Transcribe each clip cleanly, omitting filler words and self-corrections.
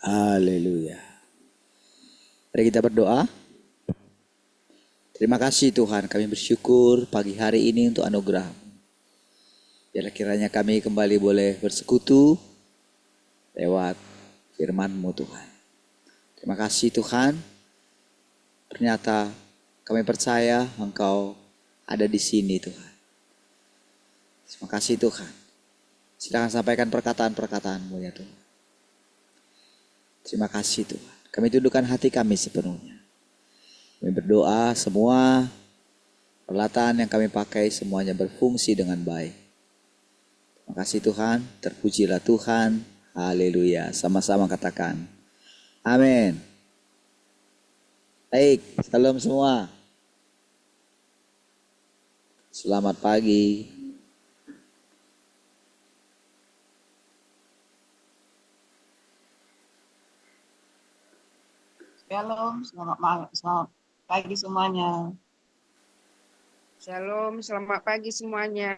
Haleluya. Mari kita berdoa. Terima kasih Tuhan, kami bersyukur pagi hari ini untuk anugerah. Biarlah kiranya kami kembali boleh bersekutu lewat firman-Mu Tuhan. Terima kasih Tuhan, ternyata kami percaya Engkau ada di sini Tuhan. Terima kasih Tuhan. Silakan sampaikan perkataan-perkataan-Mu ya Tuhan. Terima kasih Tuhan. Kami tundukkan hati kami sepenuhnya. Kami berdoa semua peralatan yang kami pakai semuanya berfungsi dengan baik. Terima kasih Tuhan, terpujilah Tuhan. Haleluya. Sama-sama katakan. Amin. Baik, salam semua. Selamat pagi. Shalom, selamat malam, selamat pagi semuanya. Shalom, selamat pagi semuanya.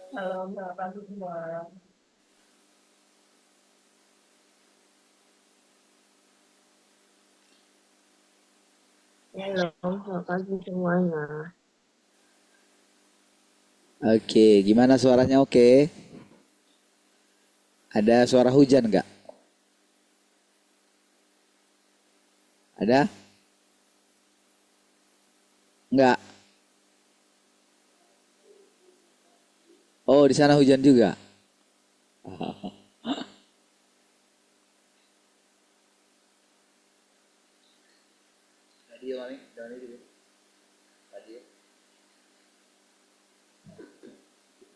Shalom, selamat pagi semua. Shalom, selamat pagi semuanya. Oke, gimana suaranya oke? Ada suara hujan nggak? Ada? Enggak. Oh, di sana hujan juga.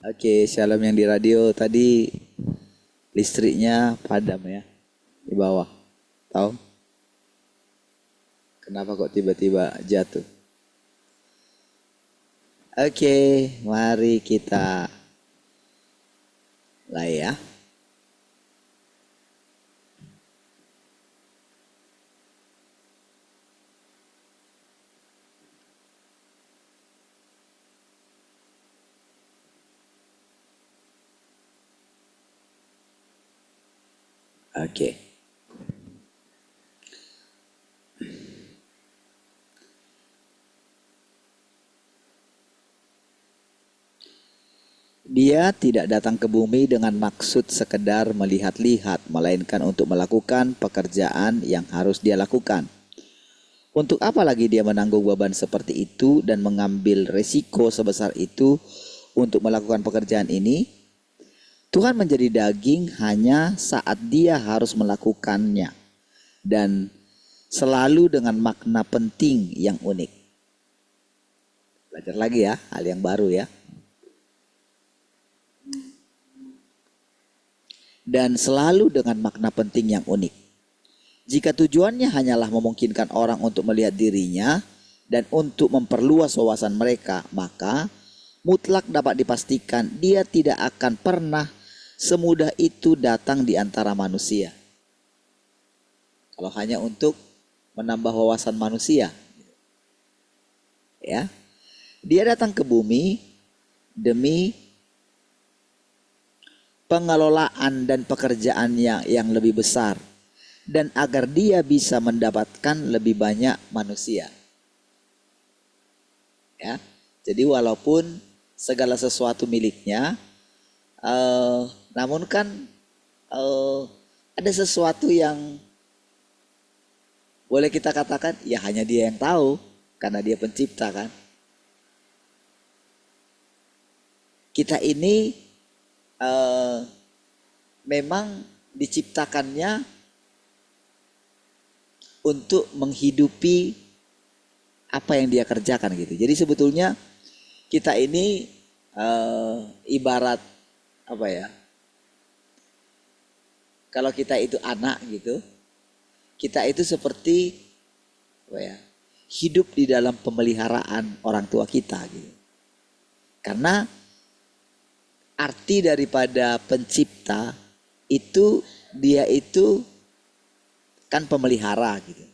Oke, shalom yang di radio tadi listriknya padam ya di bawah. Tahu? Kenapa kok tiba-tiba jatuh? Oke, mari kita mulai ya. Oke. Dia tidak datang ke bumi dengan maksud sekedar melihat-lihat, melainkan untuk melakukan pekerjaan yang harus dia lakukan. Untuk apa lagi dia menanggung beban seperti itu dan mengambil resiko sebesar itu untuk melakukan pekerjaan ini? Tuhan menjadi daging hanya saat dia harus melakukannya dan selalu dengan makna penting yang unik. Belajar lagi ya, hal yang baru ya. Dan selalu dengan makna penting yang unik. Jika tujuannya hanyalah memungkinkan orang untuk melihat dirinya dan untuk memperluas wawasan mereka, maka mutlak dapat dipastikan dia tidak akan pernah semudah itu datang di antara manusia. Kalau hanya untuk menambah wawasan manusia, ya, dia datang ke bumi demi pengelolaan dan pekerjaannya yang lebih besar dan agar dia bisa mendapatkan lebih banyak manusia. Ya, jadi walaupun segala sesuatu miliknya, namun kan ada sesuatu yang boleh kita katakan ya hanya dia yang tahu karena dia pencipta kan. Kita ini memang diciptakannya untuk menghidupi apa yang dia kerjakan gitu. Jadi sebetulnya kita ini ibarat apa ya? Kalau kita itu anak gitu, kita itu seperti apa ya? Hidup di dalam pemeliharaan orang tua kita gitu. Karena arti daripada pencipta itu dia itu kan pemelihara gitu.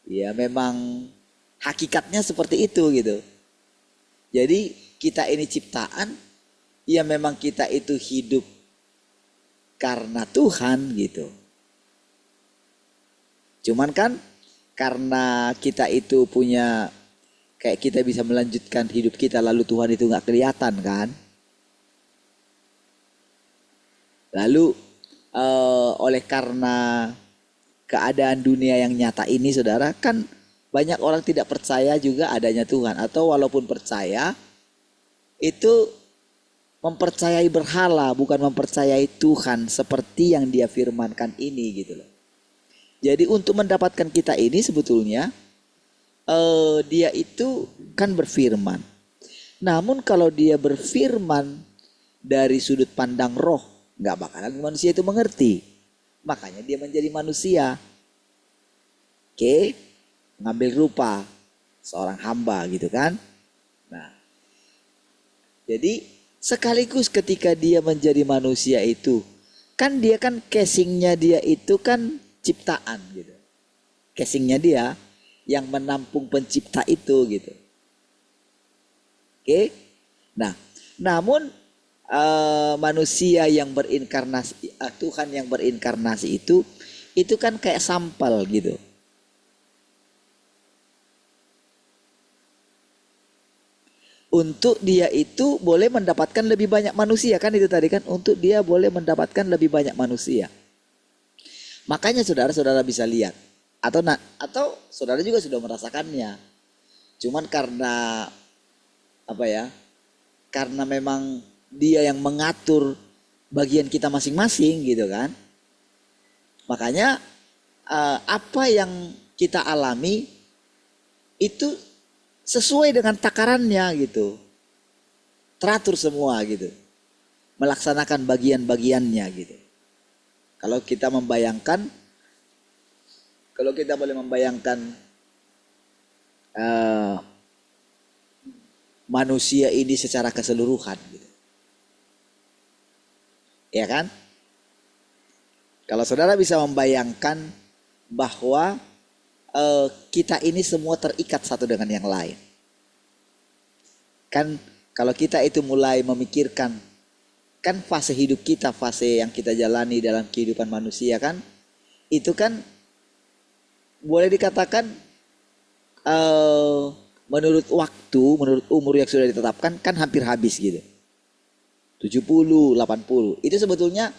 Ya memang hakikatnya seperti itu gitu. Jadi kita ini ciptaan, ya memang kita itu hidup karena Tuhan gitu. Cuman kan karena kita itu punya, kayak kita bisa melanjutkan hidup kita lalu Tuhan itu nggak kelihatan kan. Lalu oleh karena keadaan dunia yang nyata ini saudara, kan banyak orang tidak percaya juga adanya Tuhan. Atau walaupun percaya, itu mempercayai berhala, bukan mempercayai Tuhan seperti yang dia firmankan ini gitu loh. Jadi untuk mendapatkan kita ini sebetulnya dia itu kan berfirman. Namun kalau dia berfirman dari sudut pandang roh, nggak bakalan manusia itu mengerti. Makanya dia menjadi manusia. Oke, ngambil rupa seorang hamba gitu kan. Nah, jadi sekaligus ketika dia menjadi manusia itu, kan dia kan casingnya dia itu kan ciptaan gitu. Casingnya dia yang menampung pencipta itu gitu. Oke. Nah, namun manusia yang berinkarnasi, Tuhan yang berinkarnasi itu kan kayak sampel gitu. Untuk dia itu boleh mendapatkan lebih banyak manusia, kan itu tadi kan, untuk dia boleh mendapatkan lebih banyak manusia. Makanya saudara-saudara bisa lihat, atau saudara juga sudah merasakannya. Cuman karena apa ya? Karena memang dia yang mengatur bagian kita masing-masing gitu kan. Makanya apa yang kita alami itu sesuai dengan takarannya gitu. Teratur semua gitu. Melaksanakan bagian-bagiannya gitu. Kalau kita boleh membayangkan manusia ini secara keseluruhan gitu. Ya kan? Kalau saudara bisa membayangkan bahwa kita ini semua terikat satu dengan yang lain. Kan kalau kita itu mulai memikirkan, kan fase hidup kita, fase yang kita jalani dalam kehidupan manusia kan, itu kan boleh dikatakan menurut waktu, menurut umur yang sudah ditetapkan kan hampir habis gitu. 70, 80. Itu sebetulnya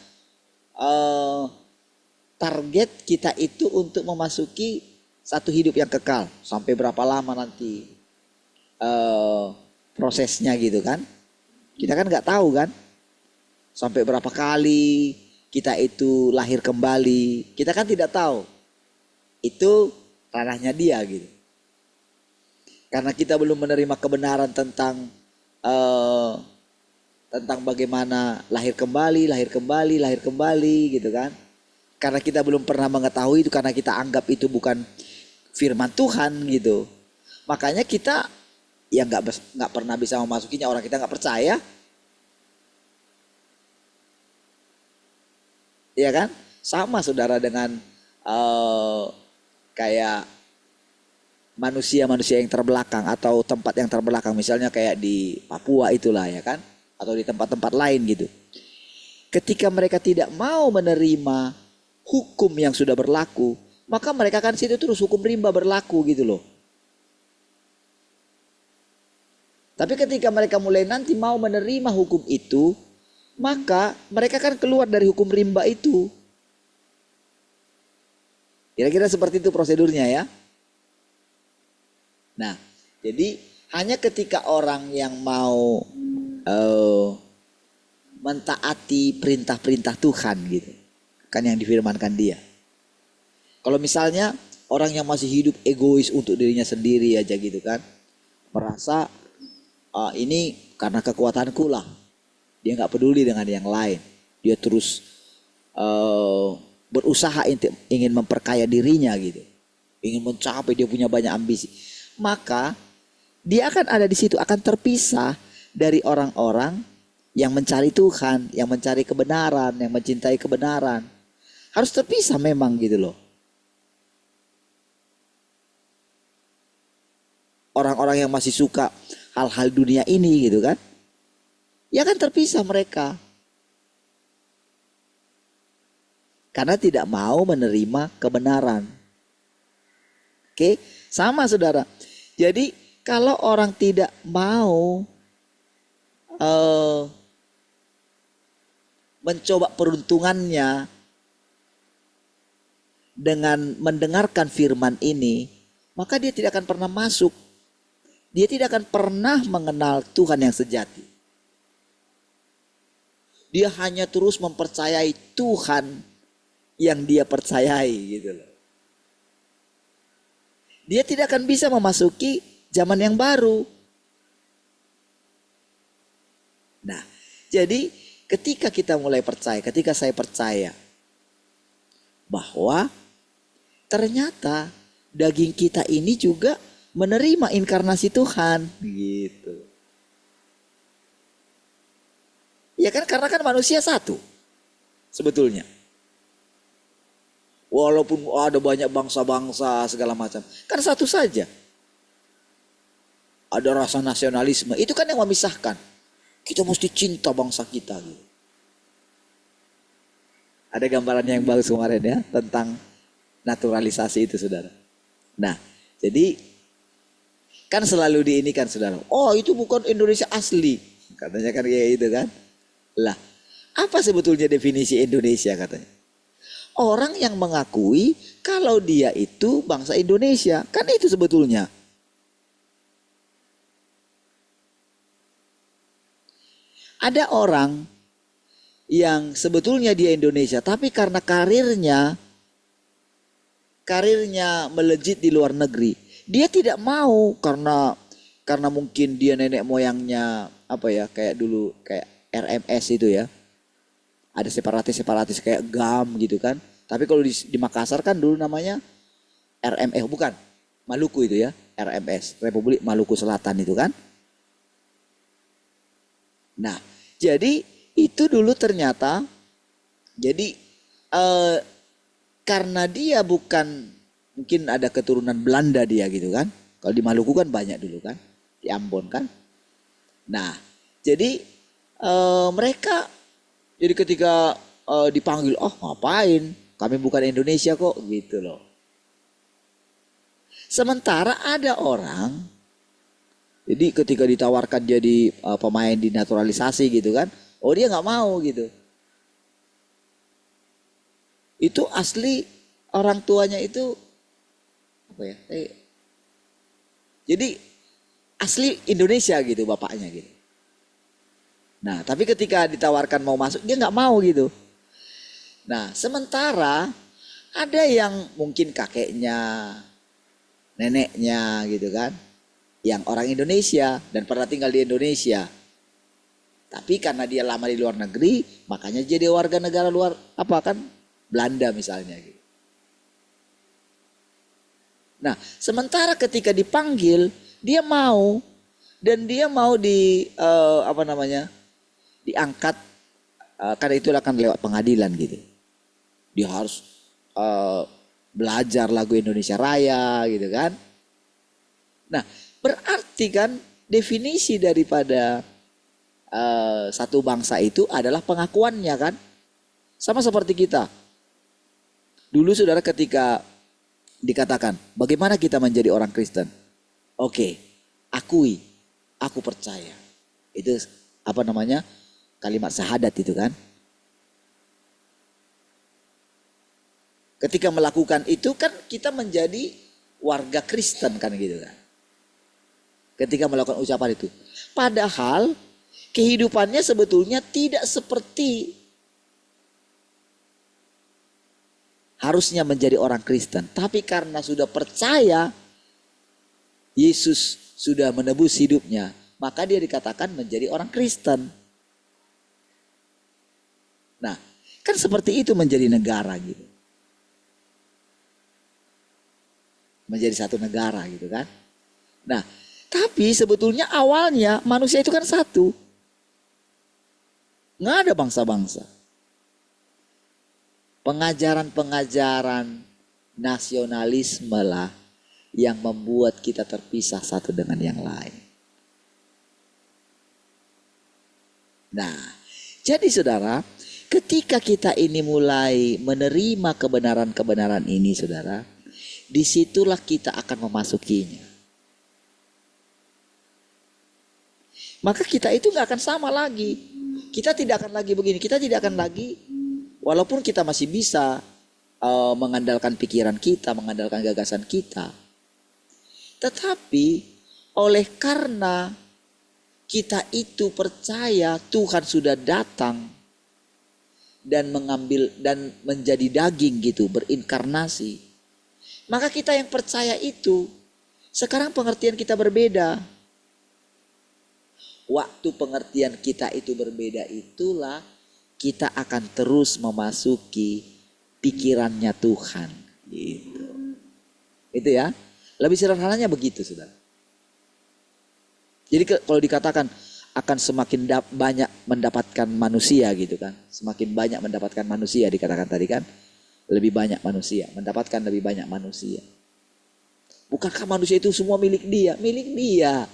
target kita itu untuk memasuki satu hidup yang kekal. Sampai berapa lama nanti prosesnya gitu kan. Kita kan nggak tahu kan. Sampai berapa kali kita itu lahir kembali. Kita kan tidak tahu. Itu ranahnya dia gitu. Karena kita belum menerima kebenaran tentang bagaimana lahir kembali gitu kan. Karena kita belum pernah mengetahui itu, karena kita anggap itu bukan firman Tuhan gitu. Makanya kita ya nggak pernah bisa memasukinya, orang kita nggak percaya. Iya kan? Sama saudara dengan kayak manusia-manusia yang terbelakang atau tempat yang terbelakang, misalnya kayak di Papua itulah ya kan, atau di tempat-tempat lain gitu. Ketika mereka tidak mau menerima hukum yang sudah berlaku, maka mereka kan situ terus hukum rimba berlaku gitu loh. Tapi ketika mereka mulai nanti mau menerima hukum itu, maka mereka kan keluar dari hukum rimba itu. Kira-kira seperti itu prosedurnya ya. Nah, jadi hanya ketika orang yang mau mentaati perintah-perintah Tuhan gitu, kan yang difirmankan dia. Kalau misalnya orang yang masih hidup egois untuk dirinya sendiri aja gitu kan, merasa ini karena kekuatanku lah, dia nggak peduli dengan yang lain, dia terus berusaha ingin memperkaya dirinya gitu, ingin mencapai, dia punya banyak ambisi, maka dia akan ada di situ, akan terpisah dari orang-orang yang mencari Tuhan, yang mencari kebenaran, yang mencintai kebenaran. Harus terpisah memang gitu loh. Orang-orang yang masih suka hal-hal dunia ini gitu kan. Ya kan terpisah mereka. Karena tidak mau menerima kebenaran. Oke, sama saudara. Jadi kalau orang tidak mau mencoba peruntungannya dengan mendengarkan firman ini, maka dia tidak akan pernah masuk. Dia tidak akan pernah mengenal Tuhan yang sejati. Dia hanya terus mempercayai Tuhan yang dia percayai gitu loh. Dia tidak akan bisa memasuki zaman yang baru. Nah, jadi ketika kita mulai percaya, ketika saya percaya bahwa ternyata daging kita ini juga menerima inkarnasi Tuhan gitu. Ya kan, karena kan manusia satu sebetulnya. Walaupun ada banyak bangsa-bangsa segala macam, kan satu saja. Ada rasa nasionalisme, itu kan yang memisahkan. Kita mesti cinta bangsa kita gitu. Ada gambarannya yang bagus kemarin ya, tentang naturalisasi itu saudara. Nah, jadi kan selalu diinikan saudara. Oh, itu bukan Indonesia asli. Katanya kan kayak gitu kan. Lah, apa sebetulnya definisi Indonesia katanya? Orang yang mengakui kalau dia itu bangsa Indonesia. Kan itu sebetulnya. Ada orang yang sebetulnya dia Indonesia, tapi karena karirnya melejit di luar negeri, dia tidak mau karena mungkin dia nenek moyangnya apa ya, kayak dulu kayak RMS itu ya. Ada separatis kayak GAM gitu kan. Tapi kalau di Makassar kan dulu namanya RMS, bukan, Maluku itu ya, RMS, Republik Maluku Selatan itu kan. Nah, jadi itu dulu ternyata, jadi karena dia bukan, mungkin ada keturunan Belanda dia gitu kan. Kalau di Maluku kan banyak dulu kan, di Ambon kan. Nah, jadi mereka, jadi ketika dipanggil, oh ngapain, kami bukan Indonesia kok gitu loh. Sementara ada orang, jadi ketika ditawarkan jadi pemain di naturalisasi gitu kan, oh dia nggak mau gitu. Itu asli orang tuanya itu apa ya? Jadi asli Indonesia gitu bapaknya gitu. Nah, tapi ketika ditawarkan mau masuk, dia nggak mau gitu. Nah, sementara ada yang mungkin kakeknya, neneknya gitu kan, yang orang Indonesia dan pernah tinggal di Indonesia. Tapi karena dia lama di luar negeri, makanya jadi warga negara luar, apa kan, Belanda misalnya gitu. Nah, sementara ketika dipanggil, dia mau, dan dia mau diangkat, karena itu akan lewat pengadilan gitu. Dia harus belajar lagu Indonesia Raya gitu kan. Nah, berarti kan definisi daripada satu bangsa itu adalah pengakuannya kan. Sama seperti kita. Dulu saudara ketika dikatakan, bagaimana kita menjadi orang Kristen? Oke, akui, aku percaya. Itu apa namanya? Kalimat syahadat itu kan. Ketika melakukan itu kan kita menjadi warga Kristen kan gitu kan. Ketika melakukan ucapan itu. Padahal kehidupannya sebetulnya tidak seperti harusnya menjadi orang Kristen. Tapi karena sudah percaya Yesus sudah menebus hidupnya, maka dia dikatakan menjadi orang Kristen. Nah, kan seperti itu menjadi negara gitu. Menjadi satu negara gitu kan. Nah, tapi sebetulnya awalnya manusia itu kan satu. Nggak ada bangsa-bangsa. Pengajaran-pengajaran nasionalisme lah yang membuat kita terpisah satu dengan yang lain. Nah, jadi saudara, ketika kita ini mulai menerima kebenaran-kebenaran ini saudara, disitulah kita akan memasukinya. Maka kita itu gak akan sama lagi. Kita tidak akan lagi begini, kita tidak akan lagi, walaupun kita masih bisa mengandalkan pikiran kita, mengandalkan gagasan kita. Tetapi oleh karena kita itu percaya Tuhan sudah datang dan mengambil dan menjadi daging gitu, berinkarnasi. Maka kita yang percaya itu, sekarang pengertian kita berbeda. Waktu pengertian kita itu berbeda itulah kita akan terus memasuki pikirannya Tuhan gitu. Itu ya. Lebih sederhananya begitu saudara. Jadi kalau dikatakan akan semakin banyak mendapatkan manusia gitu kan. Semakin banyak mendapatkan manusia dikatakan tadi kan. Lebih banyak manusia, mendapatkan lebih banyak manusia. Bukankah manusia itu semua milik dia? Milik dia.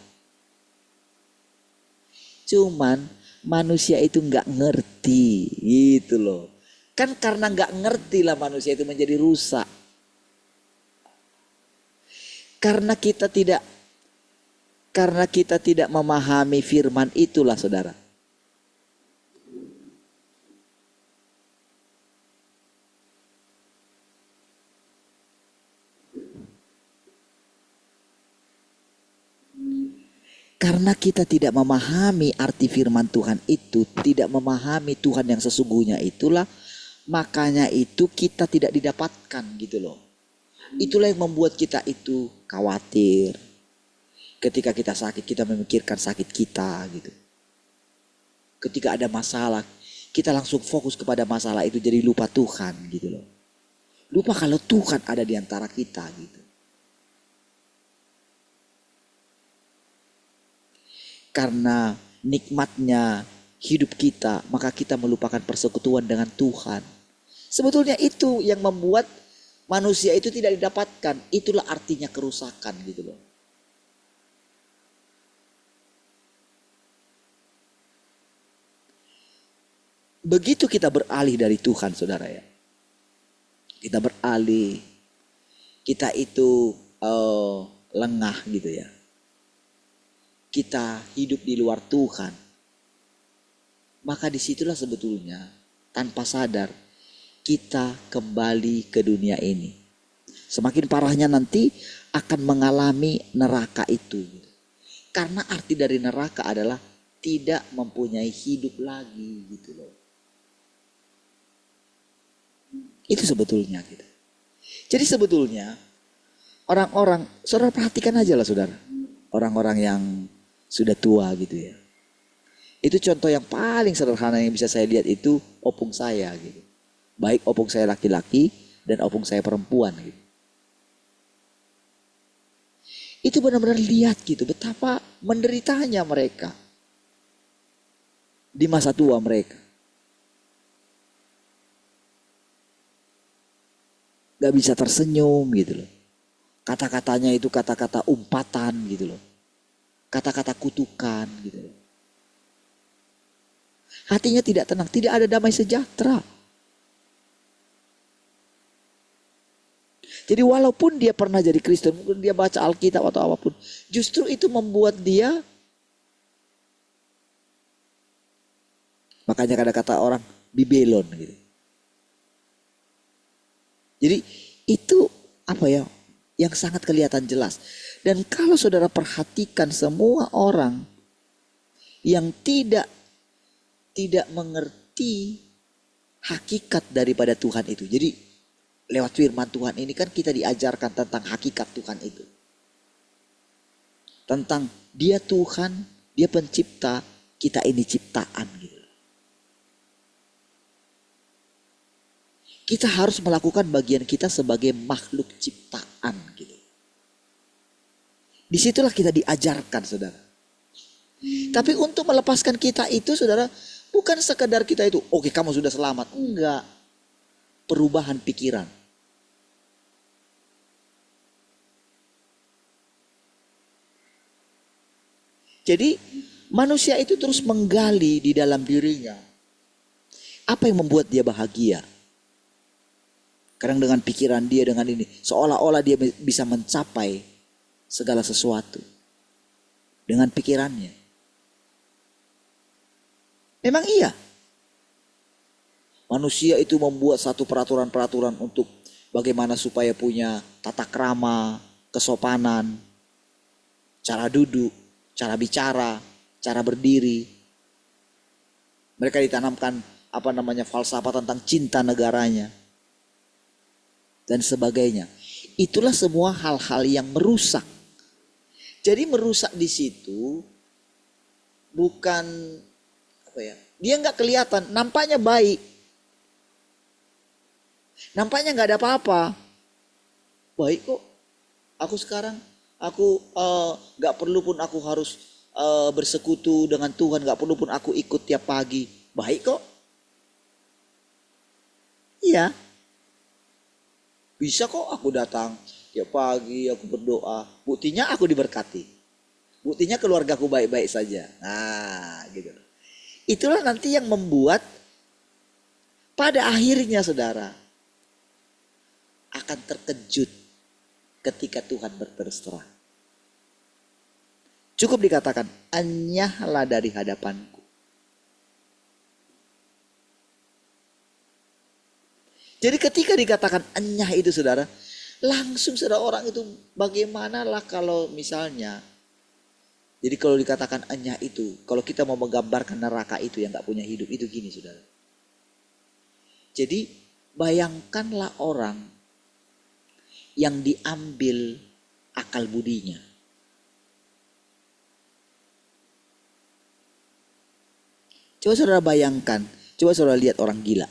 Cuman manusia itu nggak ngerti gitu loh. Kan karena nggak ngerti lah manusia itu menjadi rusak. Karena kita tidak memahami firman itulah saudara. Karena kita tidak memahami arti firman Tuhan itu, tidak memahami Tuhan yang sesungguhnya itulah, makanya itu kita tidak didapatkan gitu loh. Itulah yang membuat kita itu khawatir. Ketika kita sakit, kita memikirkan sakit kita gitu. Ketika ada masalah, kita langsung fokus kepada masalah itu, jadi lupa Tuhan gitu loh. Lupa kalau Tuhan ada di antara kita gitu. Karena nikmatnya hidup kita, maka kita melupakan persekutuan dengan Tuhan. Sebetulnya itu yang membuat manusia itu tidak didapatkan. Itulah artinya kerusakan gitu loh. Begitu kita beralih dari Tuhan saudara ya. Kita beralih. Kita itu lengah gitu ya. Kita hidup di luar Tuhan. Maka disitulah sebetulnya tanpa sadar kita kembali ke dunia ini. Semakin parahnya nanti akan mengalami neraka itu. Karena arti dari neraka adalah tidak mempunyai hidup lagi gitu loh. Itu sebetulnya gitu. Jadi sebetulnya orang-orang, saudara perhatikan aja lah saudara. Orang-orang yang sudah tua gitu ya. Itu contoh yang paling sederhana yang bisa saya lihat itu opung saya gitu. Baik opung saya laki-laki dan opung saya perempuan gitu. Itu benar-benar lihat gitu betapa menderitanya mereka di masa tua mereka. Gak bisa tersenyum gitu loh. Kata-katanya itu kata-kata umpatan gitu loh. Kata-kata kutukan gitu loh. Hatinya tidak tenang, tidak ada damai sejahtera. Jadi walaupun dia pernah jadi Kristen, mungkin dia baca Alkitab atau apapun, justru itu membuat dia, makanya kadang kata orang bibelon gitu. Jadi itu apa ya, yang sangat kelihatan jelas. Dan kalau saudara perhatikan semua orang yang tidak mengerti hakikat daripada Tuhan itu. Jadi lewat firman Tuhan ini kan kita diajarkan tentang hakikat Tuhan itu. Tentang dia Tuhan, dia pencipta, kita ini ciptaan gitu. Kita harus melakukan bagian kita sebagai makhluk ciptaan gitu. Disitulah kita diajarkan saudara. Tapi untuk melepaskan kita itu saudara, bukan sekedar kita itu, oke kamu sudah selamat. Enggak. Perubahan pikiran. Jadi Manusia itu terus menggali di dalam dirinya. Apa yang membuat dia bahagia? Kadang dengan pikiran dia, dengan ini. Seolah-olah dia bisa mencapai segala sesuatu. Dengan pikirannya. Memang iya. Manusia itu membuat satu peraturan-peraturan untuk bagaimana supaya punya tata krama, kesopanan, cara duduk, cara bicara, cara berdiri. Mereka ditanamkan falsafah tentang cinta negaranya dan sebagainya. Itulah semua hal-hal yang merusak. Jadi merusak di situ bukan dia nggak kelihatan, nampaknya baik, nampaknya nggak ada apa-apa, baik kok. Aku sekarang nggak perlu pun aku harus bersekutu dengan Tuhan, nggak perlu pun aku ikut tiap pagi, baik kok. Iya, bisa kok aku datang tiap pagi, aku berdoa. Buktinya aku diberkati. Buktinya keluargaku baik-baik saja. Nah, gitu. Itulah nanti yang membuat pada akhirnya saudara akan terkejut ketika Tuhan berterus terang. Cukup dikatakan, enyahlah dari hadapanku. Jadi ketika dikatakan enyah itu saudara, langsung saudara orang itu bagaimanalah kalau misalnya, jadi kalau dikatakan enyah itu, kalau kita mau menggambarkan neraka itu yang gak punya hidup, itu gini saudara. Jadi bayangkanlah orang yang diambil akal budinya. Coba saudara bayangkan, coba saudara lihat orang gila.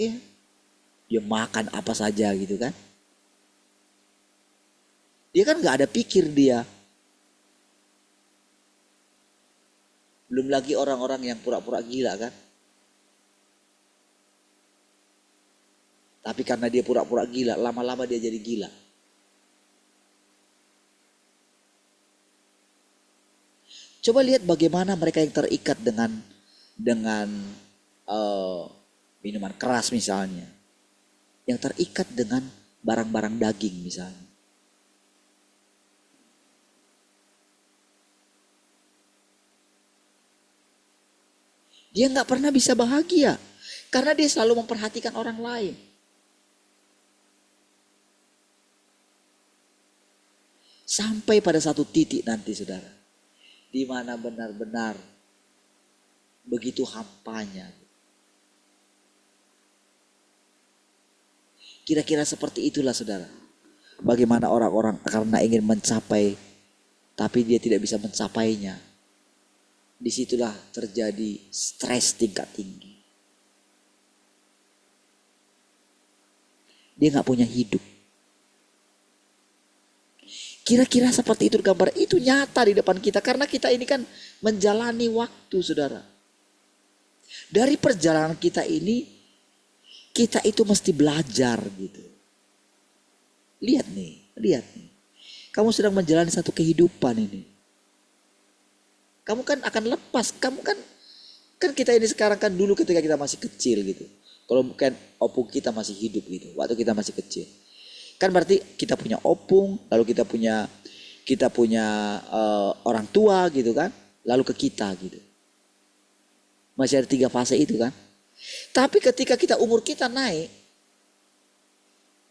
Iya, dia makan apa saja gitu kan. Dia kan gak ada pikir dia. Belum lagi orang-orang yang pura-pura gila kan. Tapi karena dia pura-pura gila, lama-lama dia jadi gila. Coba lihat bagaimana mereka yang terikat dengan minuman keras misalnya. Yang terikat dengan barang-barang daging misalnya. Dia gak pernah bisa bahagia. Karena dia selalu memperhatikan orang lain. Sampai pada satu titik nanti saudara. Di mana benar-benar begitu hampanya. Kira-kira seperti itulah saudara. Bagaimana orang-orang karena ingin mencapai, tapi dia tidak bisa mencapainya. Disitulah terjadi stres tingkat tinggi. Dia gak punya hidup. Kira-kira seperti itu gambar. Itu nyata di depan kita. Karena kita ini kan menjalani waktu saudara. Dari perjalanan kita ini, kita itu mesti belajar gitu. Lihat nih. Kamu sedang menjalani satu kehidupan ini. Kamu kan akan lepas. Kamu kan kita ini sekarang kan dulu ketika kita masih kecil gitu. Kalau bukan opung kita masih hidup gitu. Waktu kita masih kecil. Kan berarti kita punya opung, lalu kita punya orang tua gitu kan, lalu ke kita gitu. Masih ada 3 fase itu kan. Tapi ketika umur kita naik,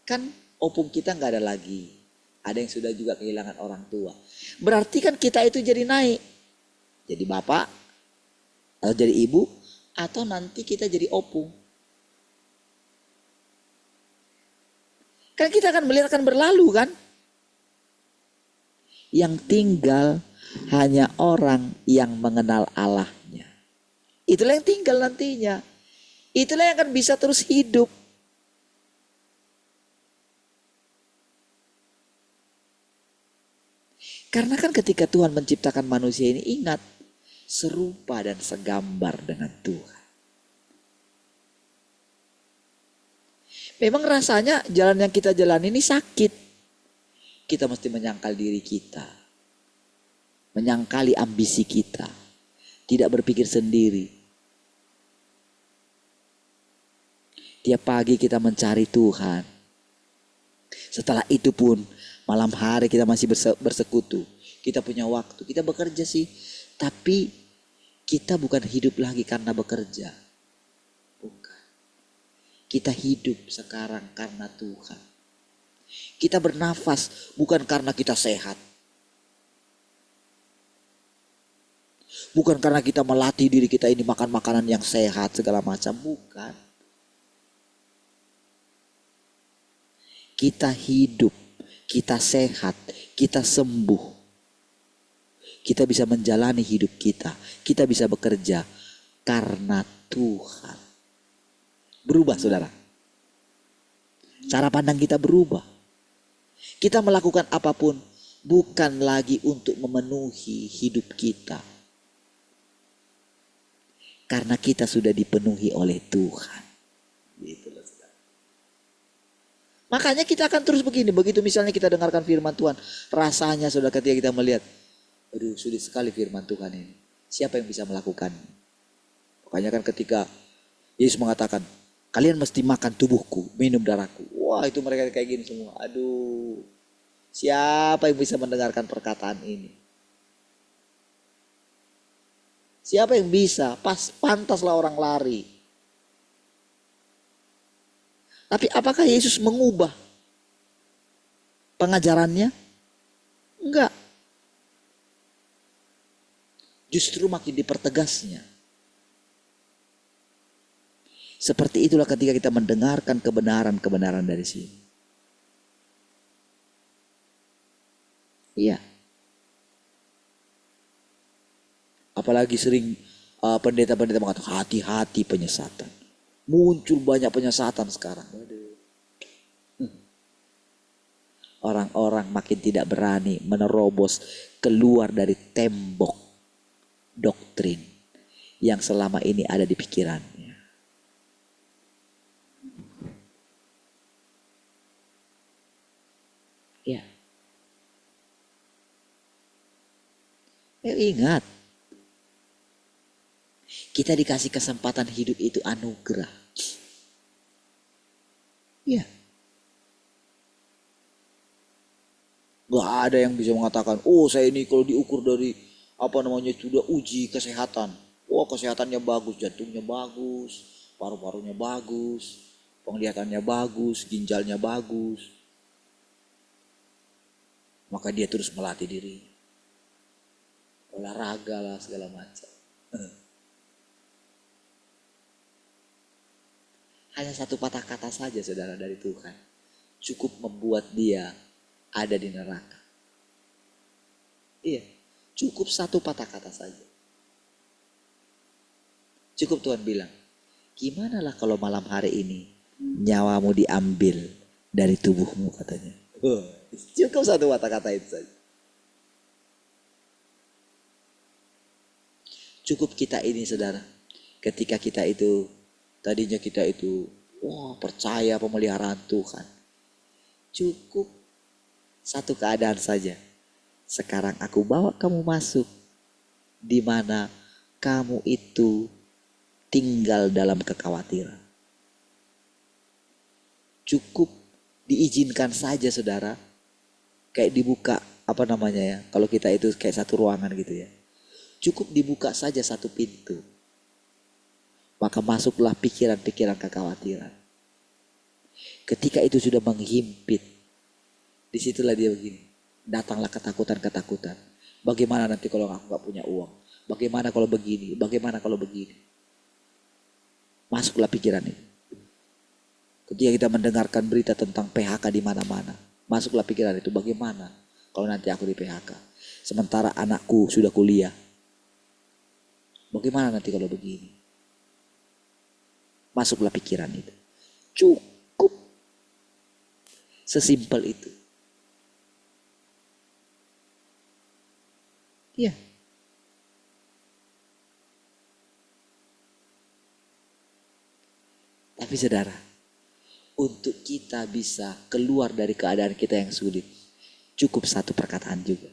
kan opung kita nggak ada lagi. Ada yang sudah juga kehilangan orang tua. Berarti kan kita itu jadi naik, jadi bapak, atau jadi ibu, atau nanti kita jadi opung. Kan kita akan melihat akan berlalu kan. Yang tinggal hanya orang yang mengenal Allahnya. Itulah yang tinggal nantinya. Itulah yang akan bisa terus hidup. Karena kan ketika Tuhan menciptakan manusia ini, ingat, serupa dan segambar dengan Tuhan. Memang rasanya jalan yang kita jalani ini sakit. kita mesti menyangkal diri kita, menyangkali ambisi kita, tidak berpikir sendiri. Tiap pagi kita mencari Tuhan. Setelah itu pun malam hari kita masih bersekutu. Kita punya waktu, kita bekerja sih, tapi kita bukan hidup lagi karena bekerja. Bukan. Kita hidup sekarang karena Tuhan. Kita bernafas bukan karena kita sehat. Bukan karena kita melatih diri kita ini makan makanan yang sehat segala macam. Bukan. Kita hidup, kita sehat, kita sembuh. Kita bisa menjalani hidup kita. Kita bisa bekerja karena Tuhan. Berubah saudara. Cara pandang kita berubah. Kita melakukan apapun bukan lagi untuk memenuhi hidup kita. Karena kita sudah dipenuhi oleh Tuhan. Itulah saudara. Makanya kita akan terus begini. Begitu misalnya kita dengarkan firman Tuhan. Rasanya saudara ketika kita melihat. Aduh sulit sekali firman Tuhan ini. Siapa yang bisa melakukan? Makanya kan ketika Yesus mengatakan. Kalian mesti makan tubuhku, minum darahku. Wah itu mereka kayak gini semua. Aduh. Siapa yang bisa mendengarkan perkataan ini? Siapa yang bisa? Pantaslah orang lari. Tapi apakah Yesus mengubah pengajarannya? Enggak. Justru makin dipertegasnya. Seperti itulah ketika kita mendengarkan kebenaran-kebenaran dari sini. Iya. Apalagi sering pendeta-pendeta mengatakan hati-hati penyesatan. Muncul banyak penyesatan sekarang. Orang-orang makin tidak berani menerobos keluar dari tembok doktrin yang selama ini ada di pikirannya. Ya. Ingat. Kita dikasih kesempatan hidup itu anugerah. Ya. Gak ada yang bisa mengatakan, oh saya ini kalau diukur dari sudah uji kesehatan. Wah kesehatannya bagus, jantungnya bagus, paru-parunya bagus, penglihatannya bagus, ginjalnya bagus. Maka dia terus melatih diri. Olahraga lah segala macam. Hanya satu patah kata saja saudara dari Tuhan. Cukup membuat dia ada di neraka. Iya. Cukup satu patah kata saja. Cukup Tuhan bilang. Gimana lah kalau malam hari ini nyawamu diambil dari tubuhmu katanya. Cukup satu kata-kata itu saja. Cukup kita ini saudara. Ketika kita itu, tadinya kita itu, percaya pemeliharaan Tuhan. Cukup satu keadaan saja. Sekarang aku bawa kamu masuk. Di mana kamu itu tinggal dalam kekhawatiran. Cukup diizinkan saja saudara, kayak dibuka kalau kita itu kayak satu ruangan gitu ya. Cukup dibuka saja satu pintu. Maka masuklah pikiran-pikiran kekhawatiran. Ketika itu sudah menghimpit, disitulah dia begini. Datanglah ketakutan-ketakutan. Bagaimana nanti kalau aku gak punya uang? Bagaimana kalau begini? Bagaimana kalau begini? Masuklah pikiran itu. Ketika kita mendengarkan berita tentang PHK di mana-mana, masuklah pikiran itu, bagaimana kalau nanti aku di PHK? Sementara anakku sudah kuliah. Bagaimana nanti kalau begini? Masuklah pikiran itu. Cukup. Sesimpel itu. Iya. Tapi saudara, untuk kita bisa keluar dari keadaan kita yang sulit, Cukup satu perkataan juga.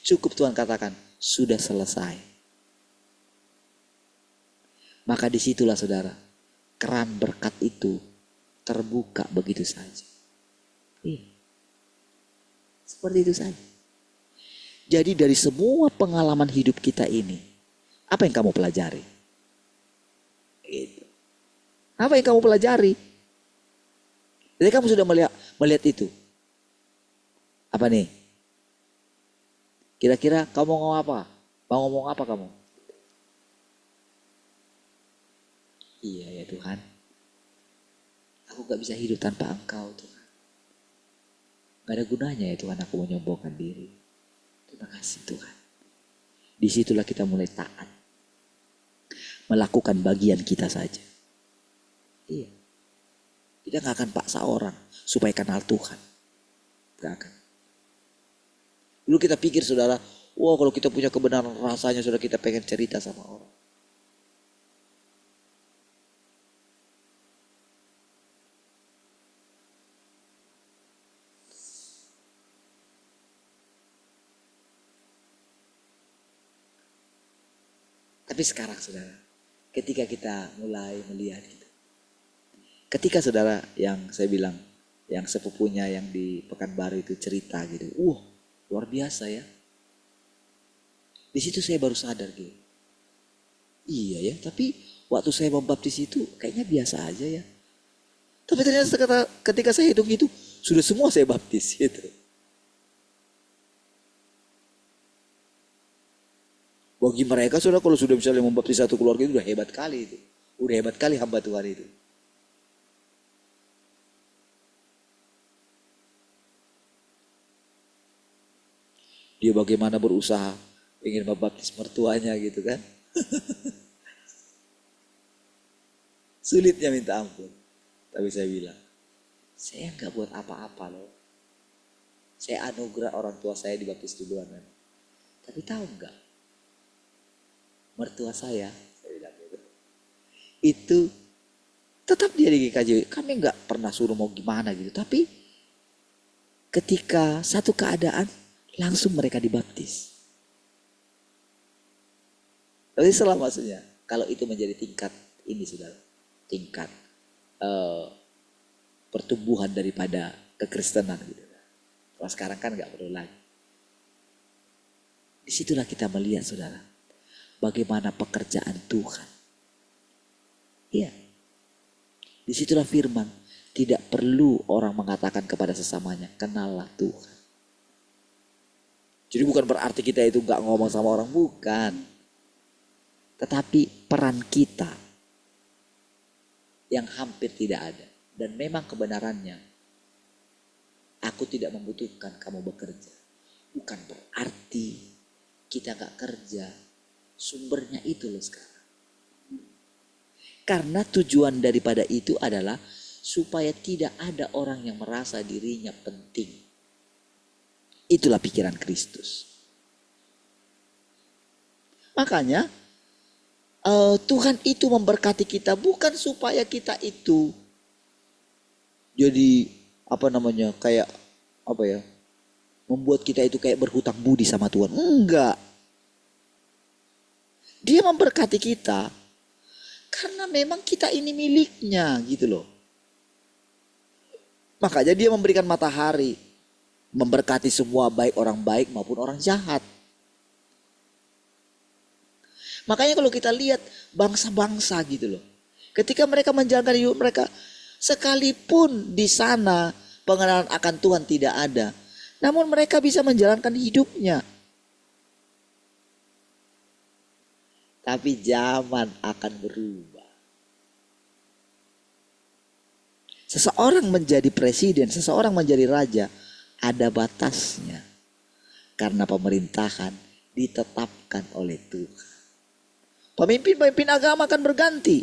Cukup Tuhan katakan, sudah selesai. Maka disitulah saudara, keran berkat itu terbuka begitu saja. Iya. Seperti itu saja. Jadi dari semua pengalaman hidup kita ini, apa yang kamu pelajari? Gitu. Apa yang kamu pelajari? Jadi kamu sudah melihat itu. Apa nih? Kira-kira kamu mau ngomong apa? Mau ngomong apa kamu? Iya ya Tuhan. Aku gak bisa hidup tanpa Engkau Tuhan. Gak ada gunanya ya Tuhan aku menyombongkan diri. Terima kasih Tuhan. Disitulah kita mulai taat. Melakukan bagian kita saja. Iya. Kita gak akan paksa orang supaya kenal Tuhan. Gak akan. Dulu kita pikir saudara, wah kalau kita punya kebenaran rasanya saudara kita pengen cerita sama orang. Tapi sekarang saudara, ketika kita mulai melihat gitu. Ketika saudara yang saya bilang, yang sepupunya yang di Pekanbaru itu cerita gitu. Luar biasa ya. Di situ saya baru sadar gitu. Iya ya, tapi waktu saya membaptis itu kayaknya biasa aja ya. Tapi ternyata ketika saya hitung itu, sudah semua saya baptis gitu. Bagi mereka saudara kalau sudah misalnya membaptis satu keluarga itu udah hebat kali itu. Udah hebat kali hamba Tuhan itu. Dia bagaimana berusaha ingin membaptis mertuanya gitu kan. Sulitnya minta ampun. Tapi saya bilang, saya nggak buat apa-apa loh. Saya anugerah orang tua saya dibaptis duluan kan. Tapi tahu nggak? Mertua saya bilang gitu. Itu tetap dia di GKJ. Kami nggak pernah suruh mau gimana gitu. Tapi ketika satu keadaan langsung mereka dibaptis. Tapi salah maksudnya. Kalau itu menjadi tingkat ini saudara. Tingkat pertumbuhan daripada kekristenan gitu. Kalau sekarang kan nggak perlu lagi. Disitulah kita melihat saudara. Bagaimana pekerjaan Tuhan. Iya. Disitulah firman. Tidak perlu orang mengatakan kepada sesamanya. Kenallah Tuhan. Jadi bukan berarti kita itu gak ngomong sama orang. Bukan. Tetapi peran kita. Yang hampir tidak ada. Dan memang kebenarannya. Aku tidak membutuhkan kamu bekerja. Bukan berarti kita gak kerja. Sumbernya itu loh sekarang. Karena tujuan daripada itu adalah supaya tidak ada orang yang merasa dirinya penting. Itulah pikiran Kristus. Makanya Tuhan itu memberkati kita bukan supaya kita itu jadi kayak membuat kita itu kayak berhutang budi sama Tuhan. Enggak. Dia memberkati kita karena memang kita ini miliknya gitu loh. Makanya dia memberikan matahari. Memberkati semua baik orang baik maupun orang jahat. Makanya kalau kita lihat bangsa-bangsa gitu loh. Ketika mereka menjalankan hidup mereka. Sekalipun di sana pengenalan akan Tuhan tidak ada. Namun mereka bisa menjalankan hidupnya. Tapi zaman akan berubah. Seseorang menjadi presiden, seseorang menjadi raja, ada batasnya. Karena pemerintahan ditetapkan oleh Tuhan. Pemimpin-pemimpin agama akan berganti.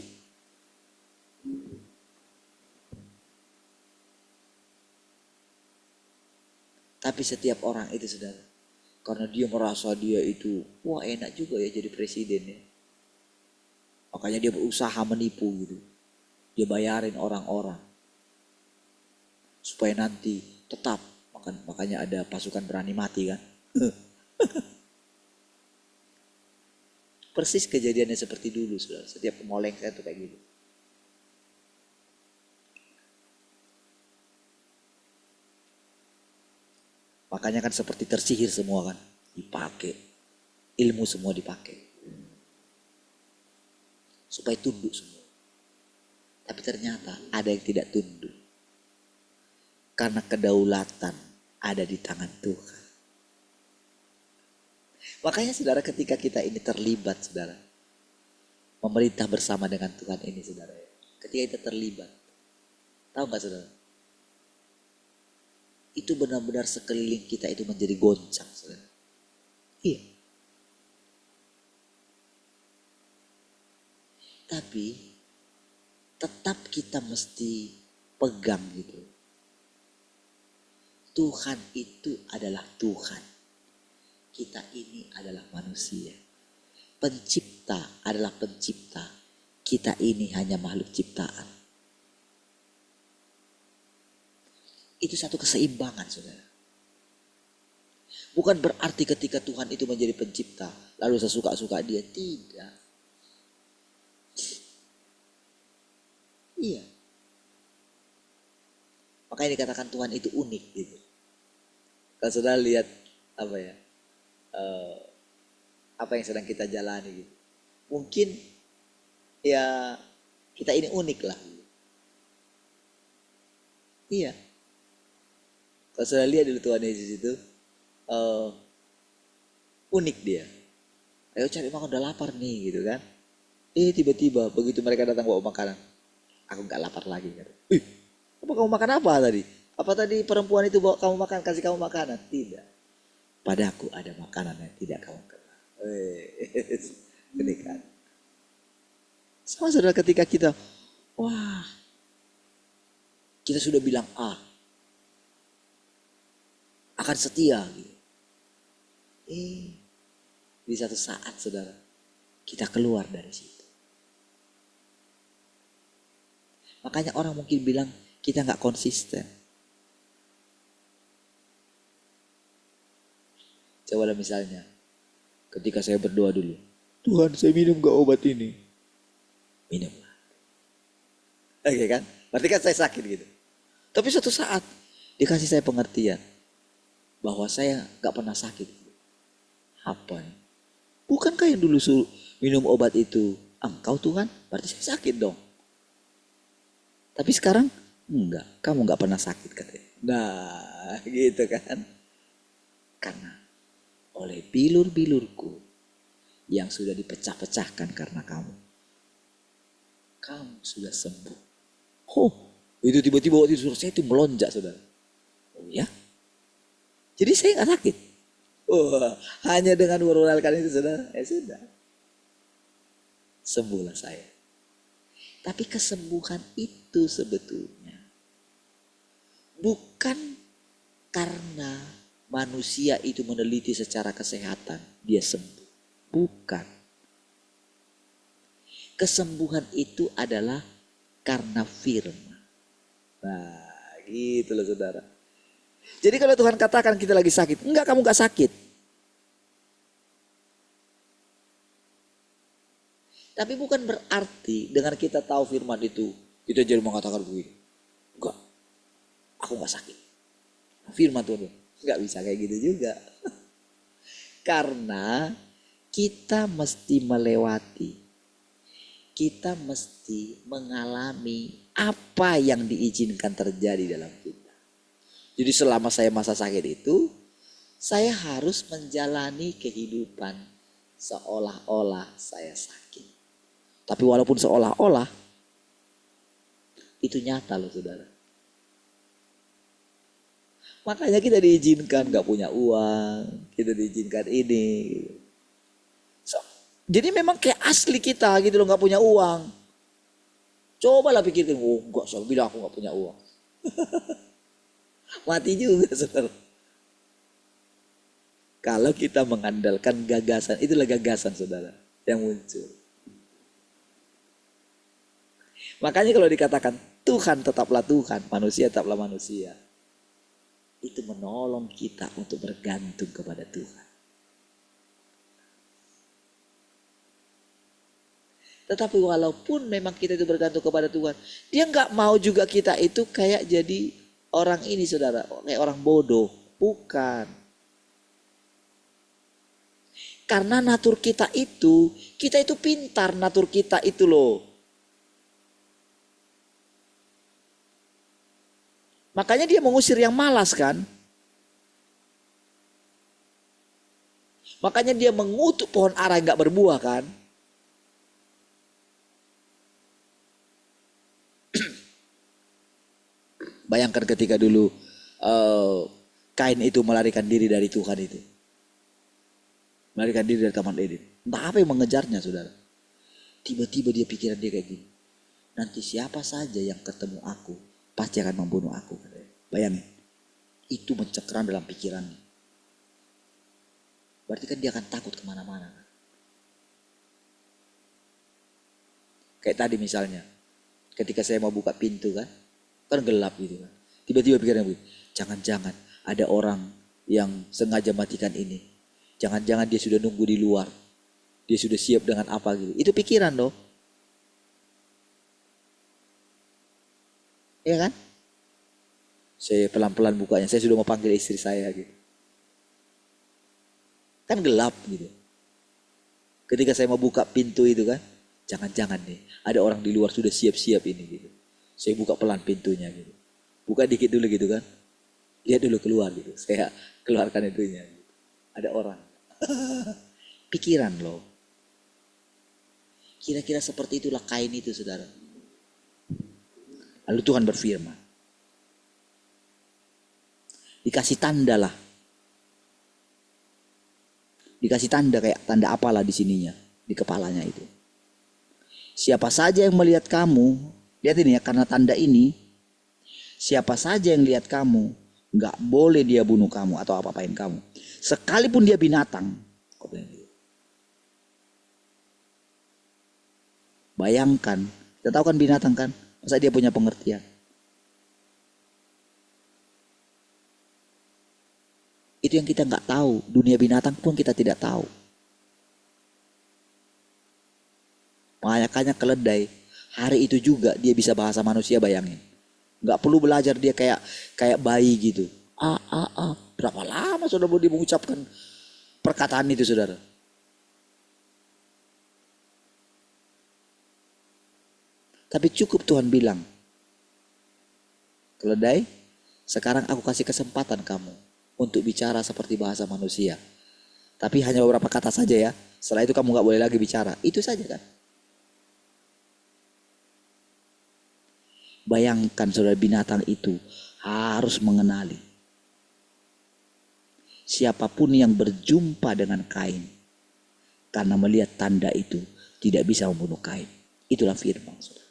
Tapi setiap orang itu saudara, karena dia merasa dia itu, wah enak juga ya jadi presiden ya. Makanya dia berusaha menipu gitu. Dia bayarin orang-orang. Supaya nanti tetap makanya ada pasukan berani mati kan. Persis kejadiannya seperti dulu, saudara. Setiap moleng saya tuh kayak gitu. Makanya kan seperti tersihir semua kan, dipakai. Ilmu semua dipakai. Supaya tunduk semua. Tapi ternyata ada yang tidak tunduk. Karena kedaulatan ada di tangan Tuhan. Makanya saudara, ketika kita ini terlibat, saudara, memerintah bersama dengan Tuhan ini, saudara, ketika kita terlibat, tahu gak saudara, itu benar-benar sekeliling kita itu menjadi goncang, saudara. Iya. Tapi tetap kita mesti pegang gitu. Tuhan itu adalah Tuhan. Kita ini adalah manusia. Pencipta adalah pencipta. Kita ini hanya makhluk ciptaan. Itu satu keseimbangan, saudara. Bukan berarti ketika Tuhan itu menjadi pencipta, lalu sesuka-suka dia. Tidak. Iya. Makanya dikatakan Tuhan itu unik gitu. Kalau saudara lihat apa ya, apa yang sedang kita jalani gitu. Mungkin ya kita ini unik lah. Iya. Kalau saudara lihat dulu Tuhan Yesus itu unik dia. Ayo cari makan, udah lapar nih gitu kan. Tiba-tiba begitu mereka datang bawa makanan, aku gak lapar lagi kan. Apa kamu makan apa tadi? Apa tadi perempuan itu bawa kamu makan, kasih kamu makanan? Tidak. Padaku ada makanan yang tidak kamu kenal. Ini kan. Sama saudara, ketika kita, wah, kita sudah bilang A, akan setia gitu. Di satu saat saudara, kita keluar dari situ. Makanya orang mungkin bilang kita gak konsisten. Coba lah misalnya, ketika saya berdoa dulu, Tuhan saya minum gak obat ini? Minumlah. Oke kan? Berarti kan saya sakit gitu. Tapi suatu saat dikasih saya pengertian bahwa saya gak pernah sakit. Apa nih? Bukankah yang dulu suruh minum obat itu engkau Tuhan? Berarti saya sakit dong. Tapi sekarang enggak, kamu gak pernah sakit katanya. Nah gitu kan. Karena oleh bilur-bilurku yang sudah dipecah-pecahkan karena kamu sudah sembuh. Oh, itu tiba-tiba waktu itu saya itu melonjak saudara. Oh ya? Jadi saya gak sakit. Hanya dengan berulangkan itu saudara, sudah. Sembuhlah saya. Tapi kesembuhan itu sebetulnya bukan karena manusia itu meneliti secara kesehatan dia sembuh. Bukan. Kesembuhan itu adalah karena firman. Nah gitu loh saudara. Jadi kalau Tuhan katakan kita lagi sakit, enggak, kamu gak sakit. Tapi bukan berarti dengan kita tahu firman itu, kita jadi mengatakan begini. Enggak, aku gak sakit. Firman Tuhan, enggak bisa kayak gitu juga. Karena kita mesti melewati, kita mesti mengalami apa yang diizinkan terjadi dalam kita. Jadi selama saya masa sakit itu, saya harus menjalani kehidupan seolah-olah saya sakit. Tapi walaupun seolah-olah, itu nyata loh saudara. Makanya kita diizinkan gak punya uang, kita diizinkan ini. Jadi memang kayak asli kita gitu loh, gak punya uang. Cobalah pikirkan, enggak, saya bilang aku gak punya uang. Mati juga saudara. Kalau kita mengandalkan gagasan, itulah gagasan saudara yang muncul. Makanya kalau dikatakan Tuhan tetaplah Tuhan, manusia tetaplah manusia. itu menolong kita untuk bergantung kepada Tuhan. Tetapi walaupun memang kita itu bergantung kepada Tuhan, dia nggak mau juga kita itu kayak jadi orang ini, saudara, kayak orang bodoh. Bukan. Karena natur kita itu pintar, natur kita itu loh. Makanya dia mengusir yang malas kan. Makanya dia mengutuk pohon ara yang nggak berbuah kan. Bayangkan ketika dulu Kain itu melarikan diri dari Tuhan itu. Melarikan diri dari Taman Eden. Entah apa yang mengejarnya, saudara. Tiba-tiba dia pikiran dia kayak gini. Nanti siapa saja yang ketemu aku pasti akan membunuh aku. Bayangin. Itu mencekram dalam pikirannya. Berarti kan dia akan takut kemana-mana. Kayak tadi misalnya. Ketika saya mau buka pintu kan gelap gitu kan. Tiba-tiba pikirannya begini, jangan-jangan ada orang yang sengaja matikan ini. Jangan-jangan dia sudah nunggu di luar. Dia sudah siap dengan apa gitu. Itu pikiran loh. Iya kan? Saya pelan-pelan bukanya. Saya sudah mau panggil istri saya gitu. Kan gelap gitu. Ketika saya mau buka pintu itu kan, jangan-jangan nih ada orang di luar sudah siap-siap ini gitu. Saya buka pelan pintunya gitu. Buka dikit dulu gitu kan. Lihat dulu keluar gitu. Saya keluarkan itunya. Gitu. Ada orang. Pikiran loh. Kira-kira seperti itulah Kain itu, saudara. Lalu Tuhan berfirman. Dikasih tanda lah. Dikasih tanda kayak tanda apalah di sininya. Di kepalanya itu. Siapa saja yang melihat kamu. Lihat ini ya, karena tanda ini. Siapa saja yang lihat kamu. Gak boleh dia bunuh kamu atau apa-apain kamu. Sekalipun dia binatang. Bayangkan. Kita tahu kan binatang kan. Masa dia punya pengertian. Itu yang kita gak tahu. Dunia binatang pun kita tidak tahu. Makanya keledai. Hari itu juga dia bisa bahasa manusia, bayangin. Gak perlu belajar dia kayak bayi gitu. Berapa lama sudah dia mengucapkan perkataan itu, saudara? Tapi cukup Tuhan bilang, keledai, sekarang aku kasih kesempatan kamu untuk bicara seperti bahasa manusia. Tapi hanya beberapa kata saja ya. Setelah itu kamu gak boleh lagi bicara. Itu saja kan. Bayangkan saudara, binatang itu harus mengenali. Siapapun yang berjumpa dengan Kain, karena melihat tanda itu, tidak bisa membunuh Kain. Itulah firman, saudara.